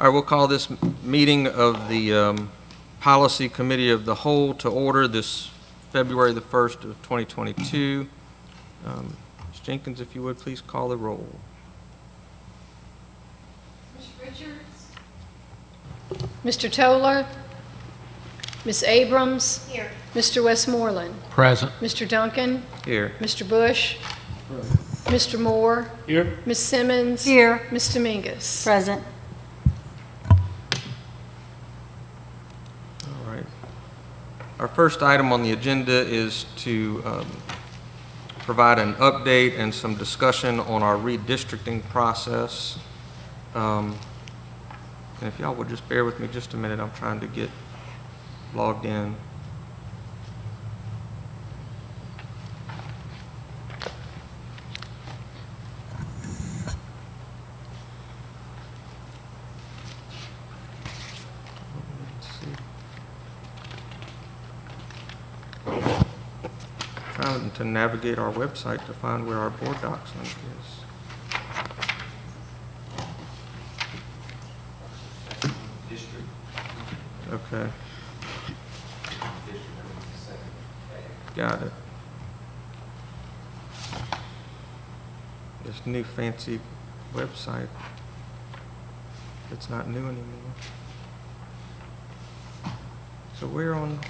All right, we'll call this meeting of the Policy Committee of the Whole to order this February the 1st of 2022. Ms. Jenkins, if you would, please call the roll. Ms. Richards? Mr. Toller? Ms. Abrams? Here. Mr. Westmoreland? Present. Mr. Duncan? Here. Mr. Bush? Mr. Moore? Here. Ms. Simmons? Here. Ms. Dominguez? Present. All right. Our first item on the agenda is to provide an update and some discussion on our redistricting process. And if y'all would just bear with me just a minute, I'm trying to get logged in. Trying to navigate our website to find where our board docs link is. Okay. Got it. This new fancy website, it's not new anymore. So we're on.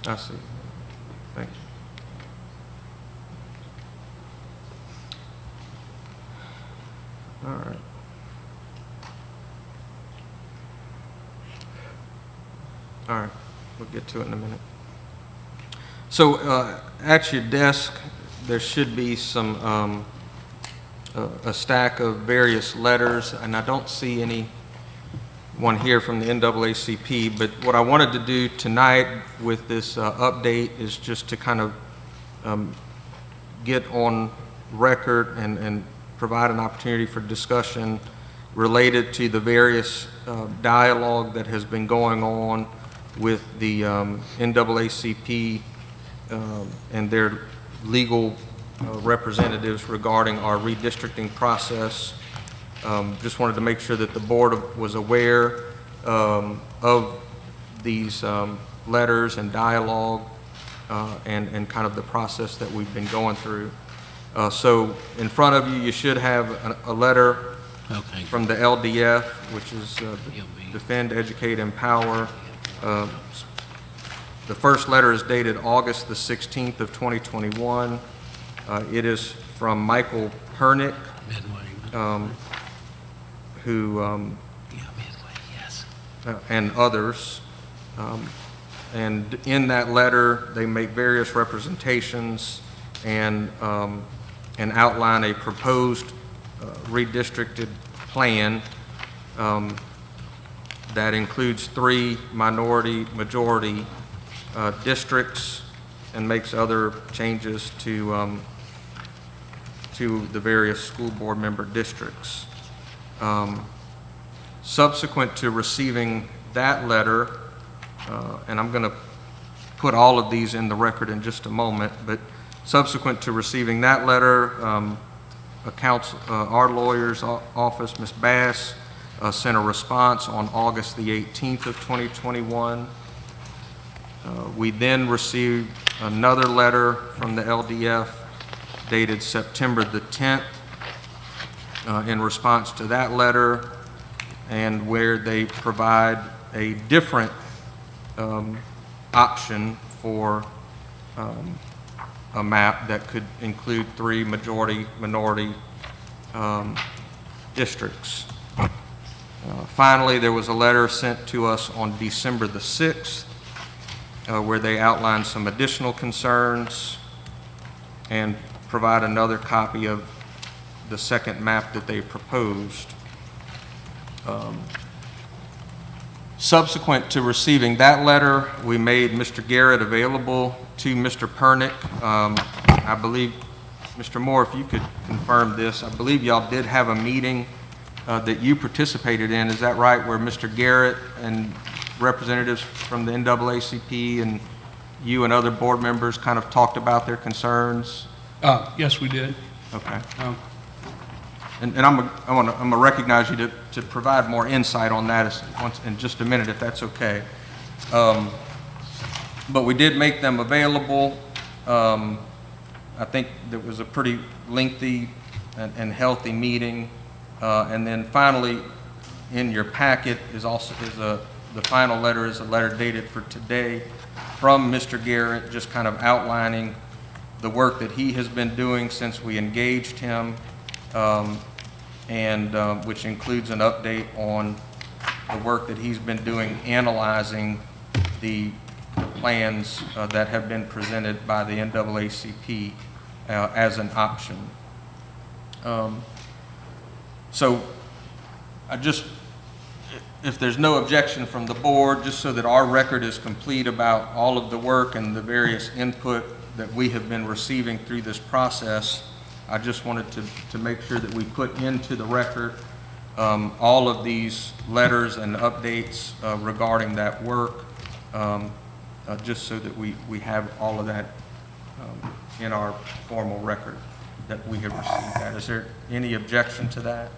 I see. Thank you. All right. All right. We'll get to it in a minute. So at your desk, there should be some a stack of various letters, and I don't see any one here from the NAACP, but what I wanted to do tonight with this update is just to kind of get on record and provide an opportunity for discussion related to the various dialogue that has been going on with the NAACP and their legal representatives regarding our redistricting process. Just wanted to make sure that the board was aware of these letters and dialogue and kind of the process that we've been going through. So in front of you, you should have a letter from the LDF, which is Defend, Educate, Empower. The first letter is dated August the 16th of 2021. It is from Michael Pernick, who and others, and in that letter they make various representations and outline a proposed redistricted plan that includes 3 minority-majority districts and makes other changes to the various school board member districts. Subsequent to receiving that letter, and I'm going to put all of these in the record in just a moment, but subsequent to receiving that letter, our lawyer's office, Ms. Bass, sent a response on August the 18th of 2021. We then received another letter from the LDF dated September the 10th in response to that letter, and where they provide a different option for a map that could include 3 majority-minority districts. Finally, there was a letter sent to us on December the 6th where they outlined some additional concerns and provide another copy of the second map that they proposed. Subsequent to receiving that letter, we made Mr. Garrett available to Mr. Pernick. I believe, Mr. Moore, if you could confirm this, I believe y'all did have a meeting that you participated in, is that right, where Mr. Garrett and representatives from the NAACP and you and other board members kind of talked about their concerns? Yes, we did. Okay. Um, And I'm gonna recognize you to provide more insight on that in just a minute, if that's okay. But we did make them available. I think that was a pretty lengthy and healthy meeting. And then finally, in your packet the final letter is a letter dated for today from Mr. Garrett, just kind of outlining the work that he has been doing since we engaged him, which includes an update on the work that he's been doing analyzing the plans that have been presented by the NAACP as an option. So if there's no objection from the board, just so that our record is complete about all of the work and the various input that we have been receiving through this process, I just wanted to make sure that we put into the record all of these letters and updates regarding that work, just so that we have all of that in our formal record that we have received that. Is there any objection to that?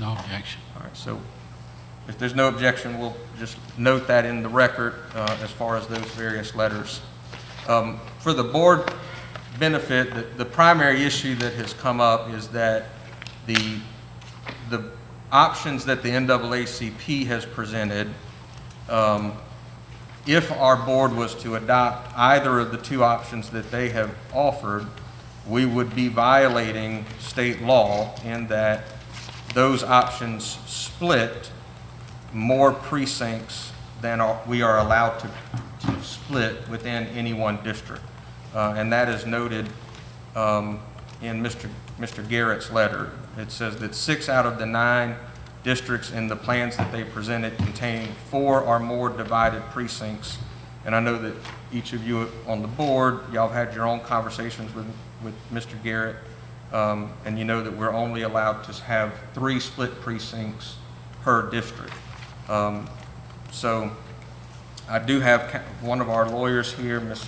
No objection. All right, so if there's no objection, we'll just note that in the record as far as those various letters. For the board benefit, the primary issue that has come up is that the options that the NAACP has presented, if our board was to adopt either of the two options that they have offered, we would be violating state law in that those options split more precincts than we are allowed to split within any one district. And that is noted in Mr. Garrett's letter. It says that 6 out of the 9 districts in the plans that they presented contain 4 or more divided precincts. And I know that each of you on the board, y'all have had your own conversations with Mr. Garrett, and you know that we're only allowed to have 3 split precincts per district. So I do have one of our lawyers here, Ms.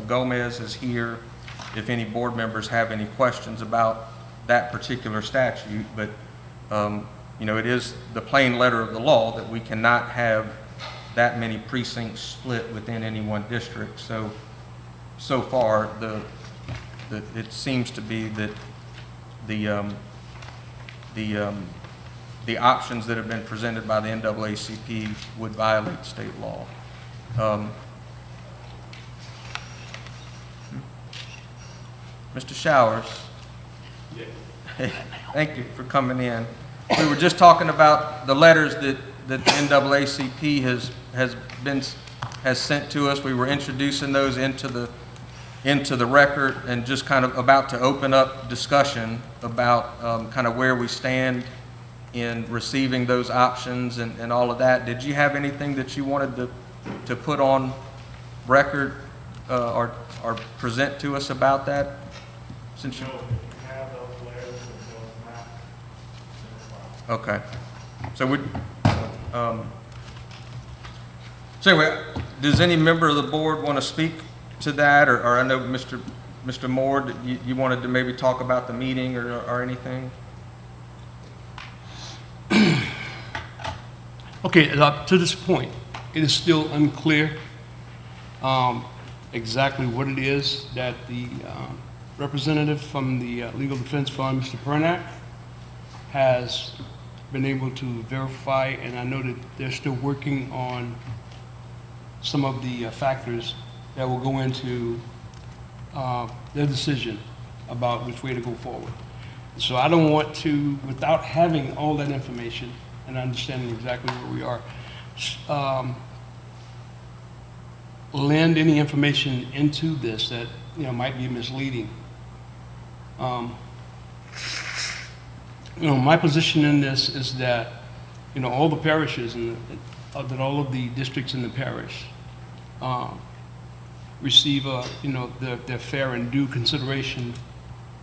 Gomez is here, if any board members have any questions about that particular statute, but you know, it is the plain letter of the law that we cannot have that many precincts split within any one district. So far, it seems to be that the options that have been presented by the NAACP would violate state law. Mr. Showers. Thank you for coming in. We were just talking about the letters that the NAACP has sent to us. We were introducing those into the record and just kind of about to open up discussion about kind of where we stand in receiving those options and all of that. Did you have anything that you wanted to put on record or present to us about that? Since you have those letters and those maps. Okay. So so anyway, does any member of the board want to speak to that? Or I know Mr. Moore, you wanted to maybe talk about the meeting or anything? Okay, to this point, it is still unclear exactly what it is that the representative from the Legal Defense Fund, Mr. Pernak, has been able to verify, and I know that they're still working on some of the factors that will go into their decision about which way to go forward. So I don't want to, without having all that information and understanding exactly where we are, lend any information into this that might be misleading. My position in this is that all the parishes and that all of the districts in the parish receive their fair and due consideration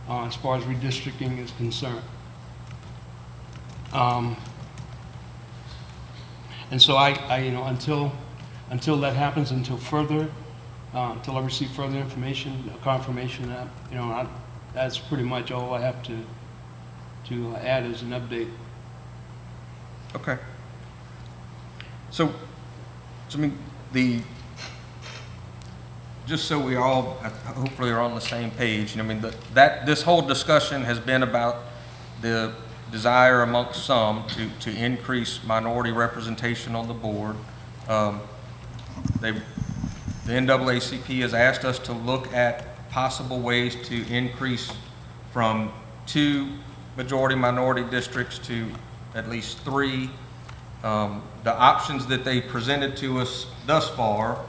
as far as redistricting is concerned. And so I until until that happens, until I receive further information, confirmation, that's pretty much all I have to add as an update. Okay. So I mean, just so we all hopefully are on the same page, I mean, this whole discussion has been about the desire amongst some to increase minority representation on the board. The NAACP has asked us to look at possible ways to increase from 2 majority-minority districts to at least 3. The options that they presented to us thus far,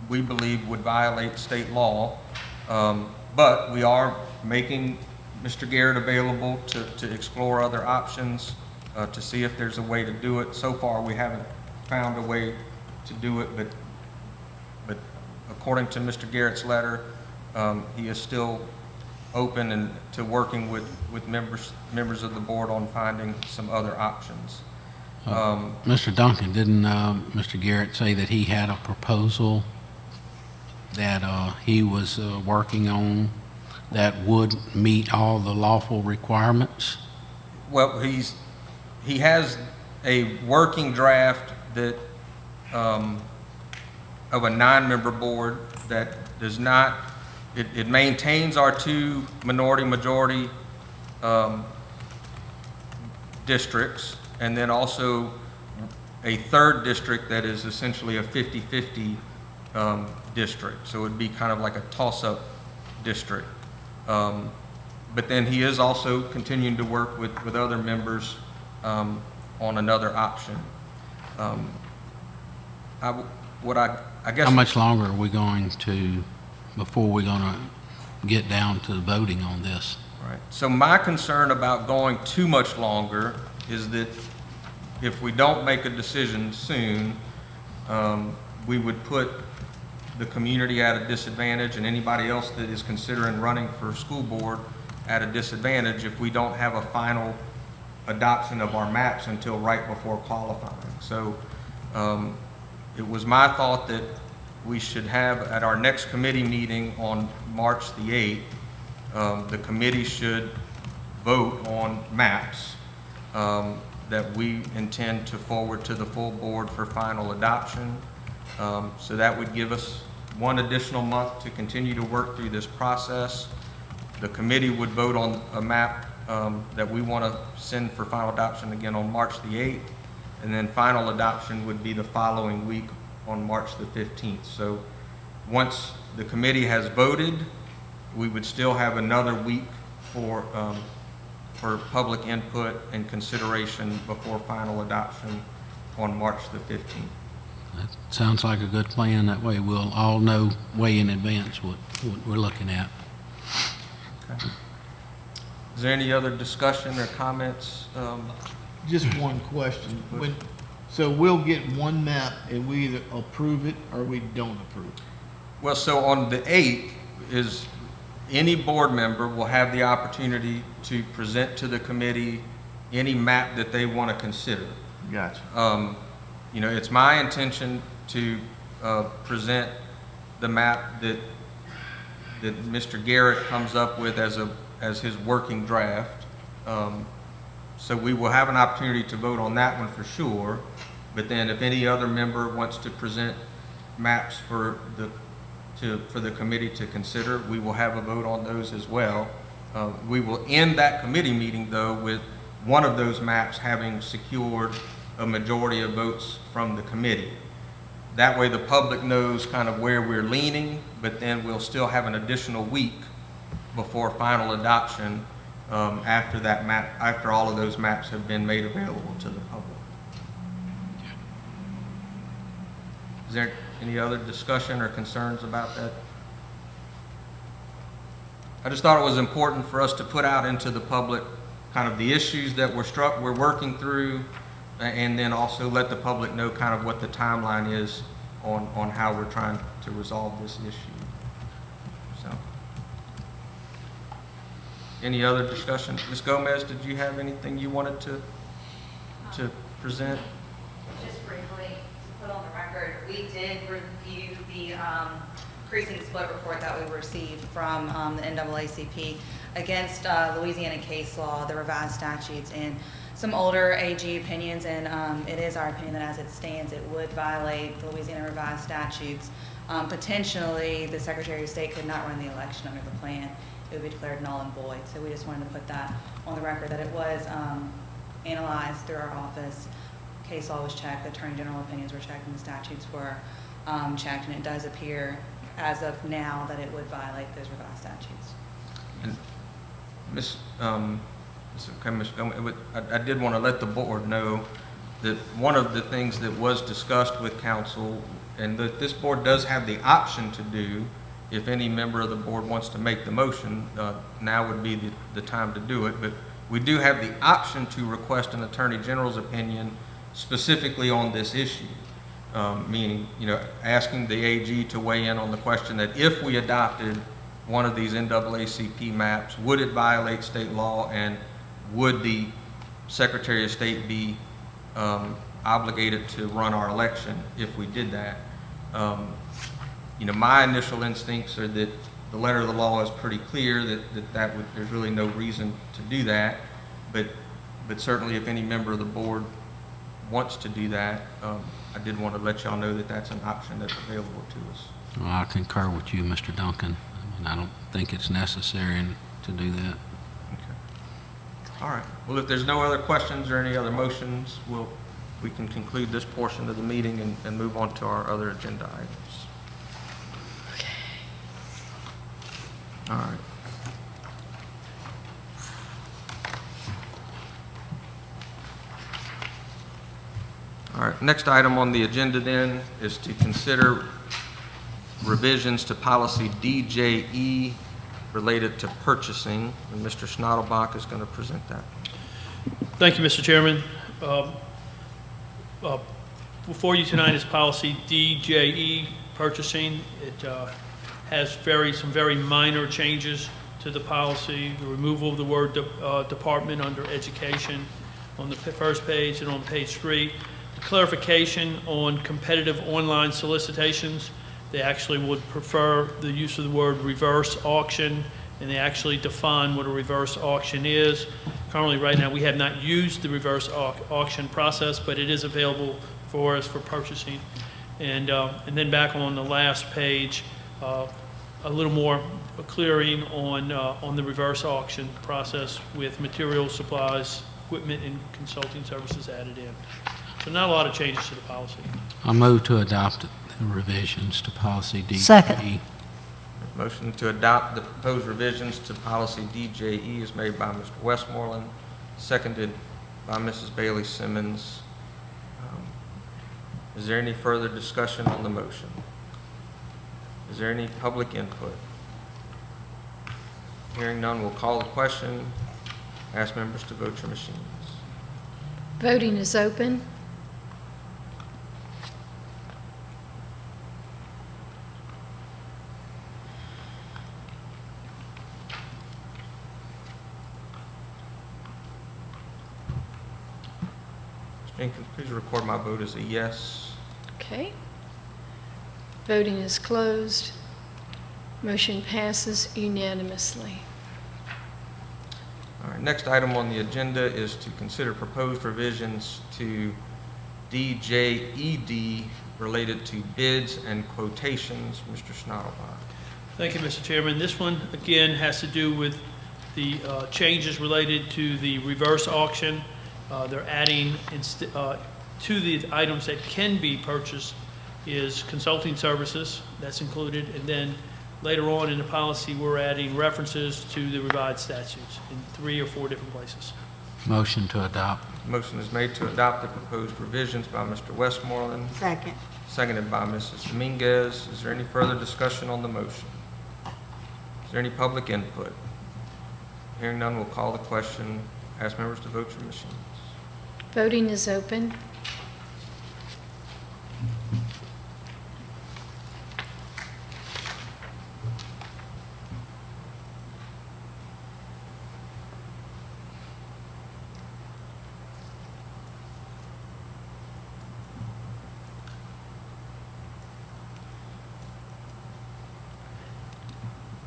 we believe would violate state law, but we are making Mr. Garrett available to explore other options, to see if there's a way to do it. So far, we haven't found a way to do it, but according to Mr. Garrett's letter, he is still open and to working with members of the board on finding some other options. Mr. Duncan, didn't Mr. Garrett say that he had a proposal that he was working on that would meet all the lawful requirements? Well, he has a working draft that of a 9-member board that does not, it maintains our 2 minority-majority districts, and then also a 3rd district that is essentially a 50-50 district. So it would be kind of like a toss-up district. But then he is also continuing to work with other members on another option. I guess. How much longer are we going to, before we're going to get down to voting on this? Right. So my concern about going too much longer is that if we don't make a decision soon, we would put the community at a disadvantage and anybody else that is considering running for school board at a disadvantage if we don't have a final adoption of our maps until right before qualifying. So it was my thought that we should have at our next committee meeting on March the 8th, the committee should vote on maps that we intend to forward to the full board for final adoption. So that would give us 1 additional month to continue to work through this process. The committee would vote on a map that we want to send for final adoption again on March the 8th, and then final adoption would be the following week on March the 15th. So once the committee has voted, we would still have another week for public input and consideration before final adoption on March the 15th. That sounds like a good plan. That way we'll all know way in advance what we're looking at. Okay. Is there any other discussion or comments? Just one question. So we'll get one map and we either approve it or we don't approve it? Well, so on the 8th is any board member will have the opportunity to present to the committee any map that they want to consider. Gotcha. It's my intention to present the map that Mr. Garrett comes up with as his working draft. So we will have an opportunity to vote on that one for sure. But then if any other member wants to present maps for the committee to consider, we will have a vote on those as well. We will end that committee meeting though with one of those maps having secured a majority of votes from the committee. That way the public knows kind of where we're leaning, but then we'll still have an additional week before final adoption after that map, after all of those maps have been made available to the public. Is there any other discussion or concerns about that? I just thought it was important for us to put out into the public kind of the issues that we're working through, and then also let the public know kind of what the timeline is on how we're trying to resolve this issue. So, any other discussion? Ms. Gomez, did you have anything you wanted to present? Just briefly, to put on the record, we did review the precinct split report that we received from the NAACP against Louisiana case law, the revised statutes, and some older AG opinions, and it is our opinion that as it stands, it would violate the Louisiana revised statutes. Potentially, the Secretary of State could not run the election under the plan. It would be declared null and void. So we just wanted to put that on the record, that it was analyzed through our office. Case law was checked, the Attorney General opinions were checked, and the statutes were checked, and it does appear as of now that it would violate those revised statutes. And I did want to let the board know that one of the things that was discussed with council, and that this board does have the option to do, if any member of the board wants to make the motion, now would be the time to do it, but we do have the option to request an Attorney General's opinion specifically on this issue. Meaning, asking the AG to weigh in on the question that if we adopted one of these NAACP maps, would it violate state law, and would the Secretary of State be obligated to run our election if we did that? My initial instincts are that the letter of the law is pretty clear there's really no reason to do that, but certainly if any member of the board wants to do that, I did want to let y'all know that that's an option that's available to us. Well, I concur with you, Mr. Duncan. I don't think it's necessary to do that. Okay. All right. Well, if there's no other questions or any other motions, we can conclude this portion of the meeting and move on to our other agenda items. Okay. All right. All right, next item on the agenda then is to consider revisions to policy DJE related to purchasing, and Mr. Schnottelbach is going to present that. Thank you, Mr. Chairman. Before you tonight is policy DJE, purchasing. It has some very minor changes to the policy, the removal of the word department under education on the first page and on page 3. Clarification on competitive online solicitations. They actually would prefer the use of the word reverse auction, and they actually define what a reverse auction is. Currently, right now, we have not used the reverse auction process, but it is available for us for purchasing. And then back on the last page, a little more clearing on the reverse auction process with materials, supplies, equipment, and consulting services added in. So not a lot of changes to the policy. I move to adopt the revisions to policy DJE. Second. Motion to adopt the proposed revisions to policy DJE is made by Mr. Westmoreland, seconded by Mrs. Bailey Simmons. Is there any further discussion on the motion? Is there any public input? Hearing none, we'll call the question. Ask members to vote your machines. Voting is open. Jenkins, please record my vote as a yes. Okay. Voting is closed. Motion passes unanimously. All right, next item on the agenda is to consider proposed revisions to DJED related to bids and quotations. Mr. Schnottelbach. Thank you, Mr. Chairman. This one, again, has to do with the changes related to the reverse auction. They're adding to the items that can be purchased is consulting services. That's included. And then later on in the policy, we're adding references to the revised statutes in 3 or 4 different places. Motion to adopt. Motion is made to adopt the proposed revisions by Mr. Westmoreland, Second. seconded by Mrs. Dominguez. Is there any further discussion on the motion? Is there any public input? Hearing none, we'll call the question. Ask members to vote your machines. Voting is open.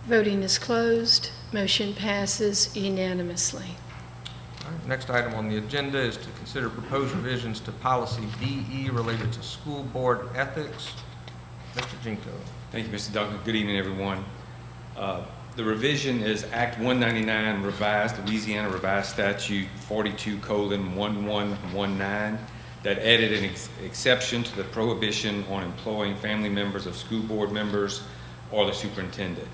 Voting is closed. Motion passes unanimously. All right, next item on the agenda is to consider proposed revisions to policy DE related to school board ethics. Mr. Jinko. Thank you, Mr. Duncan. Good evening, everyone. The revision is Act 199 revised, Louisiana Revised Statute 42:1119, that added an exception to the prohibition on employing family members of school board members or the superintendent.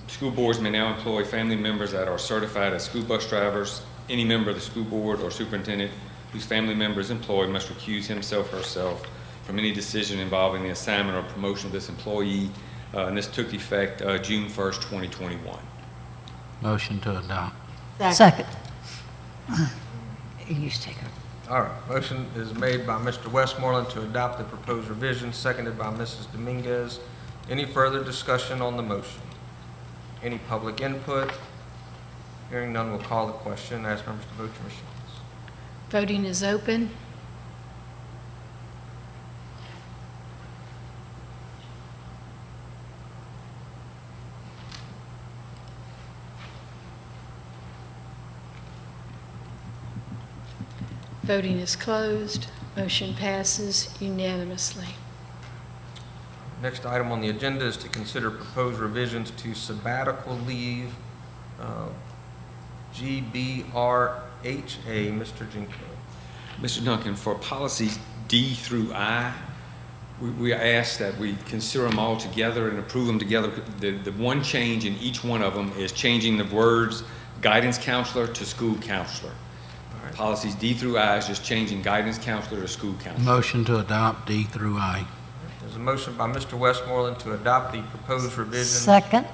School boards may now employ family members that are certified as school bus drivers. Any member of the school board or superintendent whose family member is employed must recuse himself or herself from any decision involving the assignment or promotion of this employee. And this took effect June 1st, 2021. Motion to adopt. Second. You used to take her. All right, motion is made by Mr. Westmoreland to adopt the proposed revision, seconded by Mrs. Dominguez. Any further discussion on the motion? Any public input? Hearing none, we'll call the question. Ask members to vote your machines. Voting is open. Voting is closed. Motion passes unanimously. Next item on the agenda is to consider proposed revisions to sabbatical leave, GBRHA. Mr. Jinko. Mr. Duncan, for policies D through I, we ask that we consider them all together and approve them together. The one change in each one of them is changing the words guidance counselor to school counselor. Policies D through I is just changing guidance counselor to school counselor. Motion to adopt D through I. There's a motion by Mr. Westmoreland to adopt the proposed revisions. Second.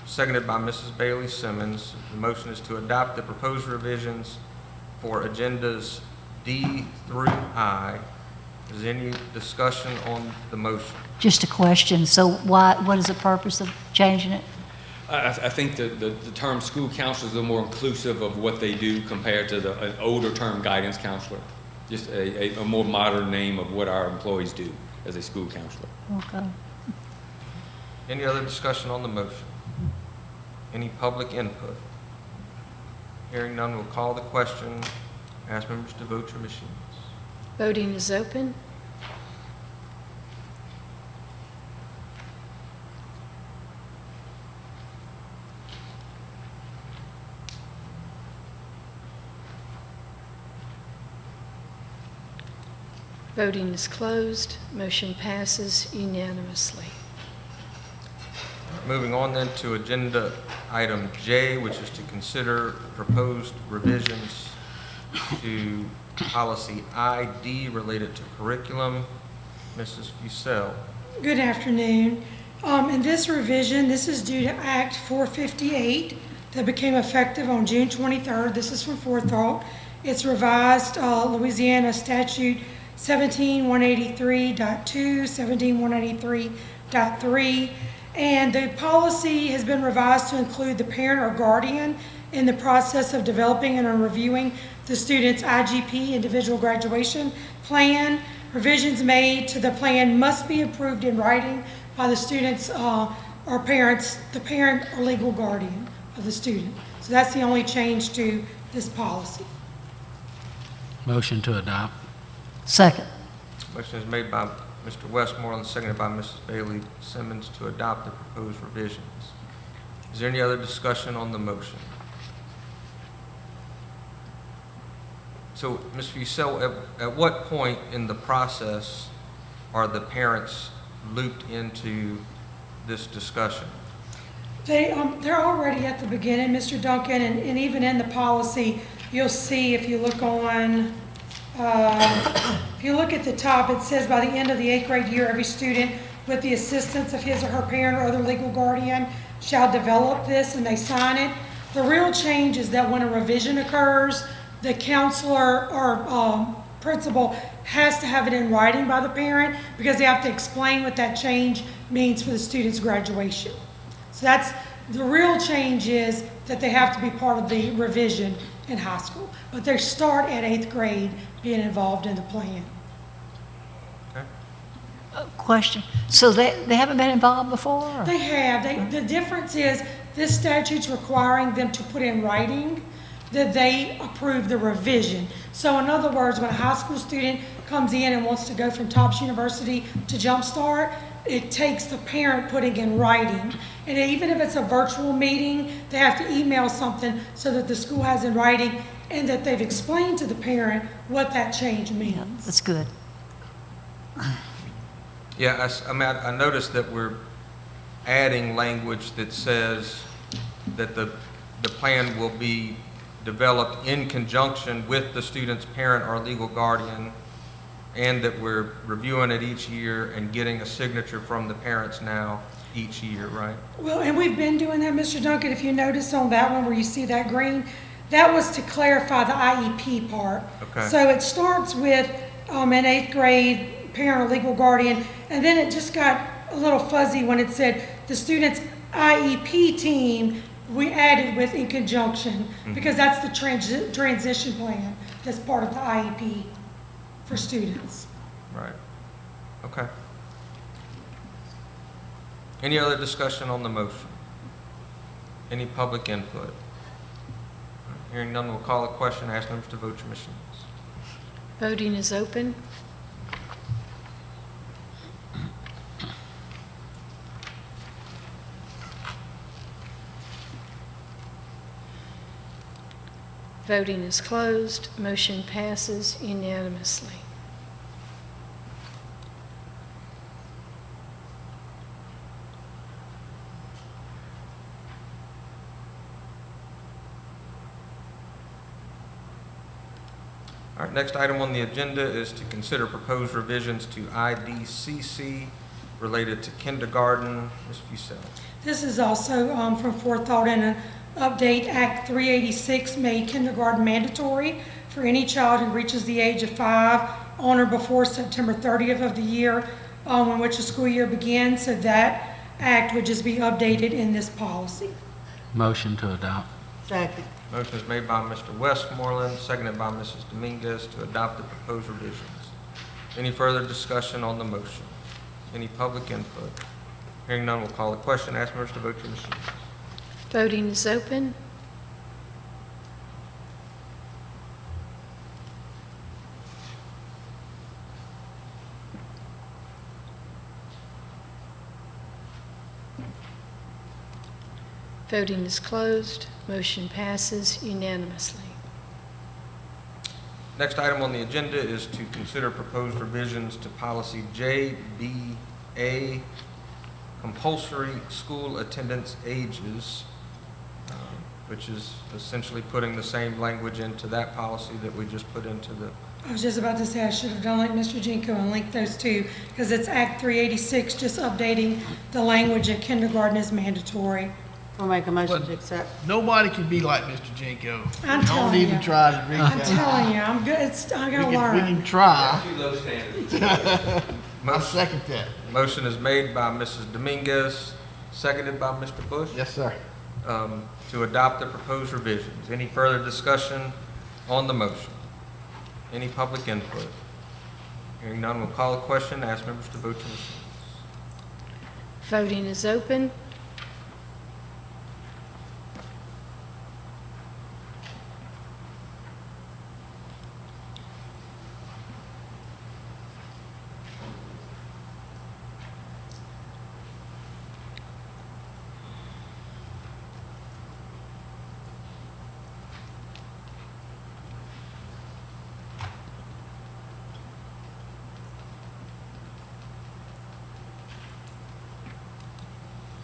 Seconded by Mrs. Bailey Simmons. The motion is to adopt the proposed revisions for agendas D through I. Is there any discussion on the motion? Just a question. So what is the purpose of changing it? I think the term school counselor is a little more inclusive of what they do compared to an older term guidance counselor. Just a more modern name of what our employees do as a school counselor. Okay. Any other discussion on the motion? Any public input? Hearing none, we'll call the question. Ask members to vote your machines. Voting is open. Voting is closed. Motion passes unanimously. Moving on then to agenda item J, which is to consider proposed revisions to policy ID related to curriculum. Mrs. Fussell. Good afternoon. In this revision, this is due to Act 458 that became effective on June 23rd. This is from Forethought. It's revised Louisiana Statute 17183.2, 17183.3, and the policy has been revised to include the parent or guardian in the process of developing and reviewing the student's IGP, individual graduation plan. Revisions made to the plan must be approved in writing by the student's or parents, the parent or legal guardian of the student. So that's the only change to this policy. Motion to adopt. Second. Motion is made by Mr. Westmoreland, seconded by Mrs. Bailey Simmons to adopt the proposed revisions. Is there any other discussion on the motion? So, Ms. Fussell, at what point in the process are the parents looped into this discussion? They're already at the beginning, Mr. Duncan, and even in the policy, you'll see if you look on, if you look at the top, it says by the end of the 8th grade year, every student with the assistance of his or her parent or other legal guardian shall develop this, and they sign it. The real change is that when a revision occurs, the counselor or principal has to have it in writing by the parent because they have to explain what that change means for the student's graduation. So that's the real change, is that they have to be part of the revision in high school. But they start at 8th grade being involved in the plan. Okay. Question. So they haven't been involved before? Or? They have. The difference is this statute's requiring them to put in writing that they approve the revision. So in other words, when a high school student comes in and wants to go from Topps University to Jumpstart, it takes the parent putting in writing. And even if it's a virtual meeting, they have to email something so that the school has in writing and that they've explained to the parent what that change means. That's good. Yeah, I noticed that we're adding language that says that the plan will be developed in conjunction with the student's parent or legal guardian, and that we're reviewing it each year and getting a signature from the parents now each year, right? Well, and we've been doing that, Mr. Duncan. If you notice on that one where you see that green, that was to clarify the IEP part. Okay. So it starts with an 8th grade parent or legal guardian, and then it just got a little fuzzy when it said the student's IEP team, we added with in conjunction, because that's the transition plan that's part of the IEP for students. Right. Okay. Any other discussion on the motion? Any public input? Hearing none, we'll call a question. Ask members to vote your machines. Voting is open. Voting is closed. Motion passes unanimously. All right, next item on the agenda is to consider proposed revisions to IDCC related to kindergarten. Ms. Fussell. This is also from Forethought and an update. Act 386 made kindergarten mandatory for any child who reaches the age of 5 on or before September 30th of the year in which the school year begins. So that act would just be updated in this policy. Motion to adopt. Second. Motion is made by Mr. Westmoreland, seconded by Mrs. Dominguez to adopt the proposed revisions. Any further discussion on the motion? Any public input? Hearing none, we'll call the question. Ask members to vote your machines. Voting is open. Voting is closed. Motion passes unanimously. Next item on the agenda is to consider proposed revisions to policy JBA, compulsory school attendance ages, which is essentially putting the same language into that policy that we just put into the. I was just about to say I should have done like Mr. Jenko and linked those two, because it's Act 386, just updating the language that kindergarten is mandatory. I'll make a motion But- to accept. Nobody can be like Mr. Jenko. I'm Don't telling even you. try to reach I'm out. telling you, I'm good. I gotta We learn. can try. Too low standards. I Motion, second that. motion is made by Mrs. Dominguez, seconded by Mr. Bush, Yes, sir. to adopt the proposed revisions. Any further discussion on the motion? Any public input? Hearing none, we'll call a question. Ask members to vote your machines. Voting is open.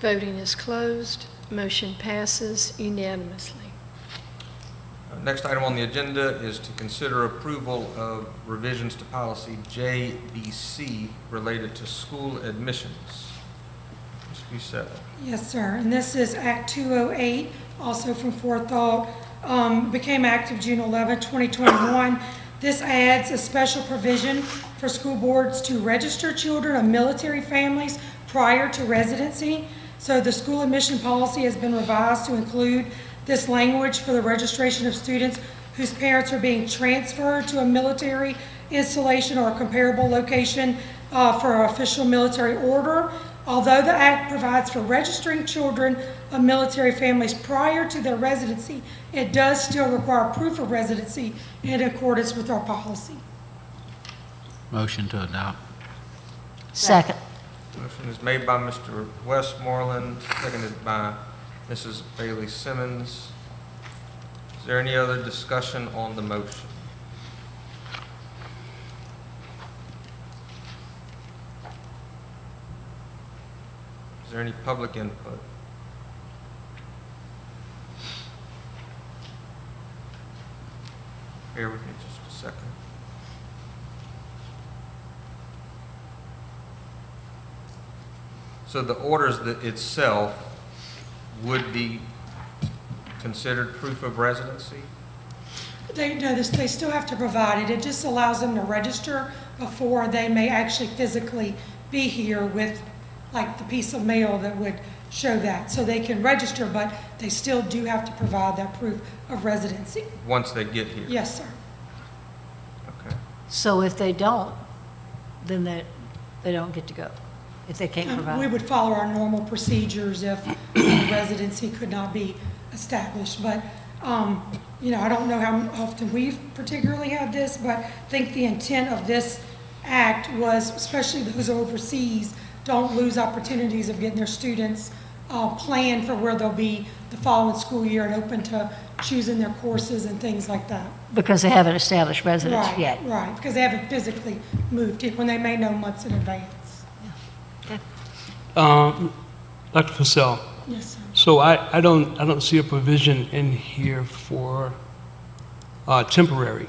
Voting is closed. Motion passes unanimously. Next item on the agenda is to consider approval of revisions to policy JBC related to school admissions. Ms. Fussell. Yes, sir. And this is Act 208, also from Forethought, became active June 11, 2021. This adds a special provision for school boards to register children of military families prior to residency. So the school admission policy has been revised to include this language for the registration of students whose parents are being transferred to a military installation or a comparable location for official military order. Although the act provides for registering children of military families prior to their residency, it does still require proof of residency in accordance with our policy. Motion to adopt. Second. Motion is made by Mr. Westmoreland, seconded by Mrs. Bailey Simmons. Is there any other discussion on the motion? Is there any public input? Bear with me just a second. So the orders that itself would be considered proof of residency? They still have to provide it. It just allows them to register before they may actually physically be here with, like, the piece of mail that would show that. So they can register, but they still do have to provide that proof of residency. Once they get here? Yes, sir. Okay. So if they don't, then they don't get to go, if they can't We provide. would follow our normal procedures if residency could not be established. But, I don't know how often we've particularly had this, but I think the intent of this act was, especially those overseas, don't lose opportunities of getting their students planned for where they'll be the following school year and open to choosing their courses and things like that. Because they haven't established residence Right, yet. right, because they haven't physically moved here, when they may know months in advance. Dr. Fussell, Yes, sir. so I don't see a provision in here for temporary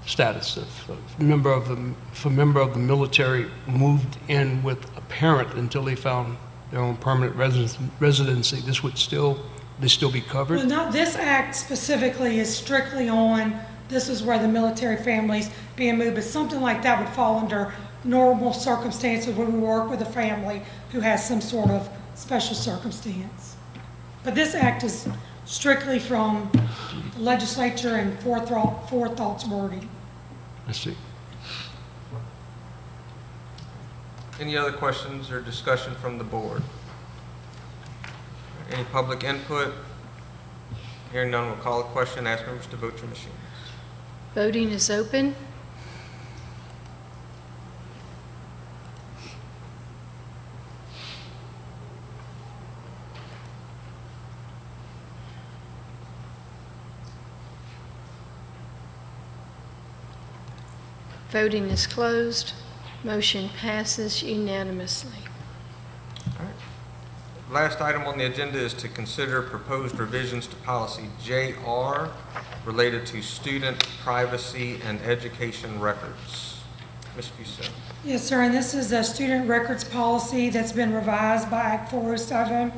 status if a member of the military moved in with a parent until they found their own permanent residency. They still be covered? Well, not, this act specifically is strictly on, this is where the military families being moved, but something like that would fall under normal circumstances when we work with a family who has some sort of special circumstance. But this act is strictly from the legislature and forethought's wording. I see. Any other questions or discussion from the board? Any public input? Hearing none, we'll call a question. Ask members to vote your machines. Voting is open. Voting is closed. Motion passes unanimously. All right. Last item on the agenda is to consider proposed revisions to policy JR related to student privacy and education records. Ms. Fussell. Yes, sir, and this is a student records policy that's been revised by Act 407,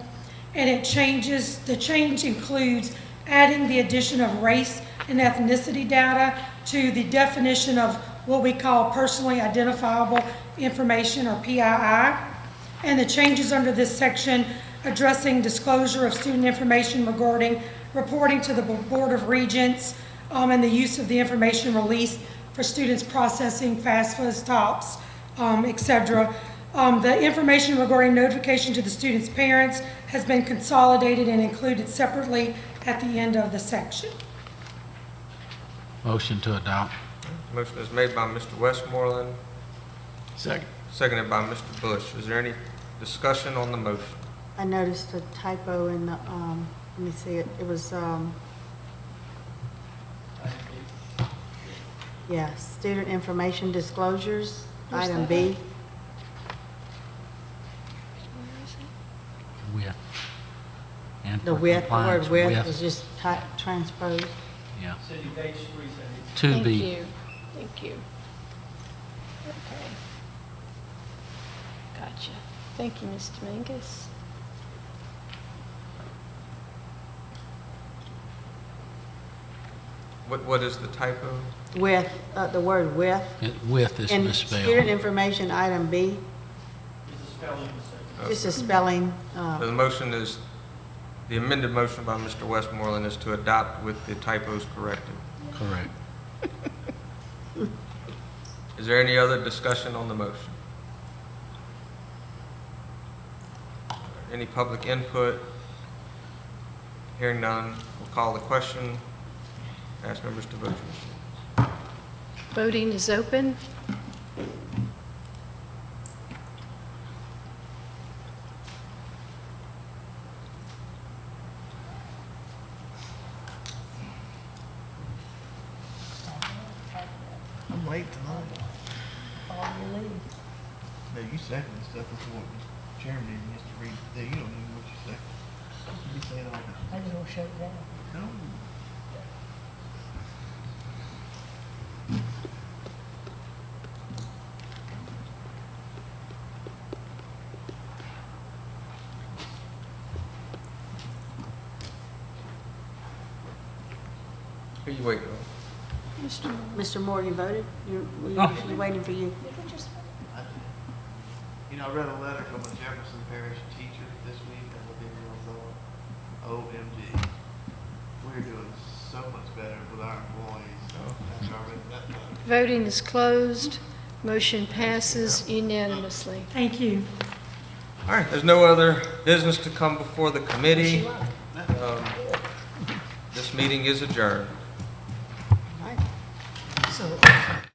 and the change includes adding the addition of race and ethnicity data to the definition of what we call personally identifiable information, or PII, and the changes under this section addressing disclosure of student information regarding reporting to the Board of Regents, and the use of the information released for students processing FAFSA, stops, etc. The information regarding notification to the students' parents has been consolidated and included separately at the end of the section. Motion to adopt. Motion is made by Mr. Westmoreland, Second. seconded by Mr. Bush. Is there any discussion on the motion? I noticed a typo in the, let me see it, it was, yeah, student information disclosures, Where's item that B. With. And The for with, the compliance word with was just transposed. Yeah. City page 370. To Thank be. you. Thank you. Okay. Gotcha. Thank you, Ms. Dominguez. What is the typo? With, the word with. With is And student misspelled. information, item B, just a spelling, So the motion is, the amended motion by Mr. Westmoreland is to adopt with the typos corrected. Correct. Is there any other discussion on the motion? Any public input? Hearing none, we'll call the question. Ask members to vote. Voting is open. I'm late tonight. No, you second stuff before the chairman even gets to read it. You don't know what you second. You be saying all that. I just want to shut it down. No. Who you waiting on? Mr. Moore, you voted? We're Oh. usually waiting for you. You know, I read a letter from a Jefferson Parish teacher this week, and what they were thought, OMG. We're doing so much better with our employees, so after I read that letter. Voting is closed. Motion passes unanimously. Thank you. All right, there's no other business to come before the committee. This meeting is adjourned. All right. So